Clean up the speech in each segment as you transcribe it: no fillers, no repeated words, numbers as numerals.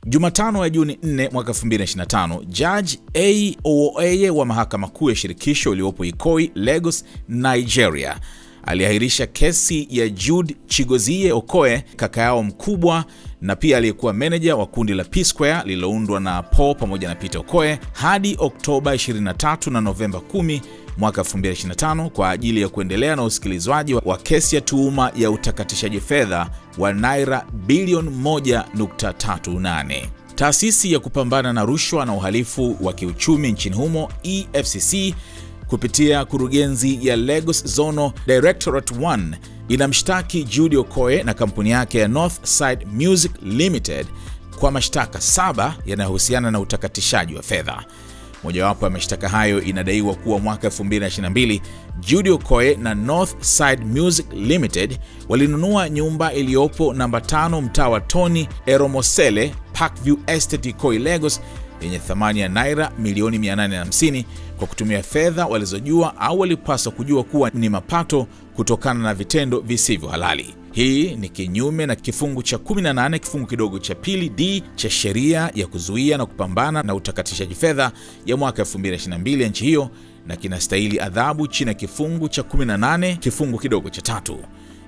Jumatano ya Juni 4 mwaka 2025, Judge Aoye wa mahakama kuu ya shirikisho iliyopo Ikoyi, Lagos, Nigeria, aliahirisha kesi ya Jude Chigozie Okoye, kaka yao mkubwa na pia aliyekuwa meneja wa kundi la P-Square lililoundwa na Paul pamoja na Peter Okoye, hadi Oktoba 23 na Novemba 10 mwaka 2025 kwa ajili ya kuendelea na usikilizwaji wa kesi ya tuhuma ya utakatishaji fedha wa naira bilioni 1.38. Taasisi ya kupambana na rushwa na uhalifu wa kiuchumi nchini humo, EFCC, kupitia kurugenzi ya Lagos Zonal Directorate 1 inamshtaki Jude Okoye na kampuni yake ya Northside Music Limited kwa mashtaka 7 yanayohusiana na utakatishaji wa fedha. Mojawapo ya mashtaka hayo inadaiwa kuwa mwaka 2022 Jude Okoye na Northside Music Limited walinunua nyumba iliyopo namba 5 mtaa wa Tony Eromosele, Parkview Estate, Ikoyi, Lagos, yenye thamani ya naira milioni 850 kwa kutumia fedha walizojua au walipaswa kujua kuwa ni mapato kutokana na vitendo visivyo halali. Hii ni kinyume na kifungu cha 18 kifungu kidogo cha pili D cha sheria ya kuzuia na kupambana na utakatishaji fedha ya mwaka 2022 ya nchi hiyo, na kinastahili adhabu chini ya kifungu cha 18 kifungu kidogo cha 3.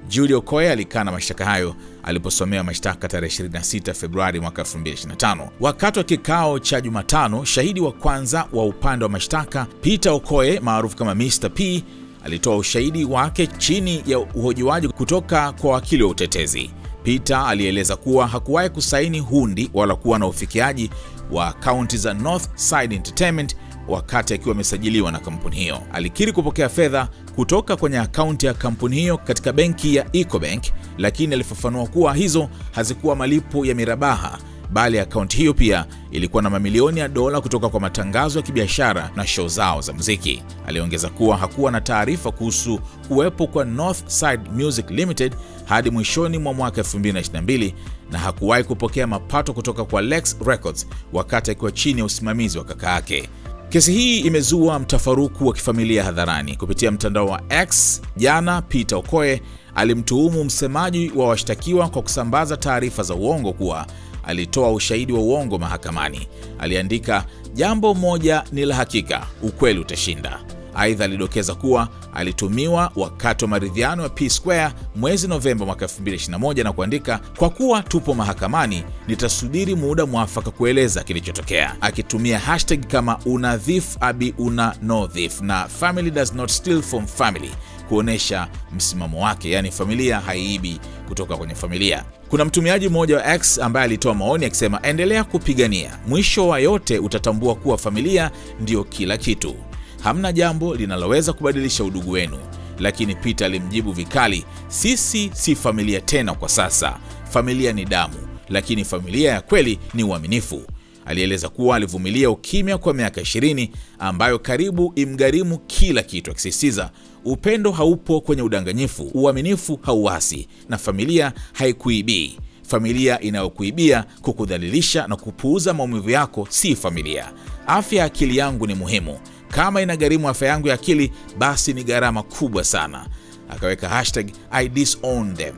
Jude Okoye alikana mashtaka hayo aliposomea mashtaka tarehe 26 Februari mwaka 2025. Wakati wa kikao cha Jumatano, shahidi wa kwanza wa upande wa mashtaka, Peter Okoye maarufu kama Mr. P, alitoa ushahidi wake chini ya uhojiwaji kutoka kwa wakili wa utetezi. Peter alieleza kuwa hakuwahi kusaini hundi wala kuwa na ufikiaji wa akaunti za Northside Entertainment wakati akiwa amesajiliwa na kampuni hiyo. Alikiri kupokea fedha kutoka kwenye akaunti ya kampuni hiyo katika benki ya Ecobank, lakini alifafanua kuwa hizo hazikuwa malipo ya mirabaha, bali akaunti hiyo pia ilikuwa na mamilioni ya dola kutoka kwa matangazo ya kibiashara na show zao za muziki. Aliongeza kuwa hakuwa na taarifa kuhusu kuwepo kwa Northside Music Limited hadi mwishoni mwa mwaka 2022 na hakuwahi kupokea mapato kutoka kwa Lex Records wakati akiwa chini ya usimamizi wa kaka yake. Kesi hii imezua mtafaruku wa kifamilia hadharani. Kupitia mtandao wa X jana, Peter Okoye alimtuhumu msemaji wa washtakiwa kwa kusambaza taarifa za uongo kuwa alitoa ushahidi wa uongo mahakamani. Aliandika, jambo moja ni la hakika, ukweli utashinda. Aidha alidokeza kuwa alitumiwa wakati wa maridhiano ya P-Square mwezi Novemba mwaka 2021 na kuandika, kwa kuwa tupo mahakamani nitasubiri muda mwafaka kueleza kilichotokea, akitumia hashtag kama unadhif abi una no thief na family does not steal from family kuonesha msimamo wake, yani familia haiibi kutoka kwenye familia. Kuna mtumiaji mmoja wa X ambaye alitoa maoni akisema, endelea kupigania, mwisho wa yote utatambua kuwa familia ndio kila kitu. Hamna jambo linaloweza kubadilisha udugu wenu. Lakini Peter alimjibu vikali, sisi si familia tena kwa sasa. Familia ni damu, lakini familia ya kweli ni uaminifu. Alieleza kuwa alivumilia ukimya kwa miaka 20 ambayo karibu imgharimu kila kitu, akisisitiza upendo haupo kwenye udanganyifu, uaminifu hauasi, na familia haikuibii. Familia inayokuibia, kukudhalilisha na kupuuza maumivu yako si familia. Afya ya akili yangu ni muhimu. Kama inagharimu afya yangu ya akili, basi ni gharama kubwa sana. Akaweka hashtag I disown them.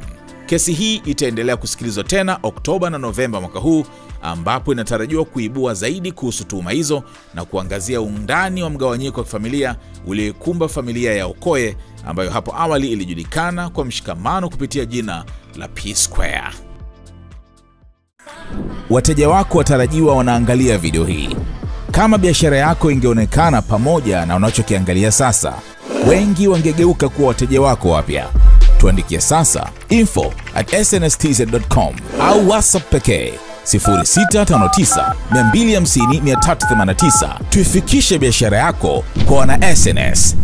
Kesi hii itaendelea kusikilizwa tena Oktoba na Novemba mwaka huu, ambapo inatarajiwa kuibua zaidi kuhusu tuhuma hizo na kuangazia undani wa mgawanyiko wa familia uliokumba familia ya Okoye, ambayo hapo awali ilijulikana kwa mshikamano kupitia jina la P-Square. Wateja wako watarajiwa wanaangalia video hii. Kama biashara yako ingeonekana pamoja na unachokiangalia sasa, wengi wangegeuka kuwa wateja wako wapya. Tuandikie sasa info@snstz.com au WhatsApp pekee 0659 250 389. Tuifikishe biashara yako kwa wana SNS.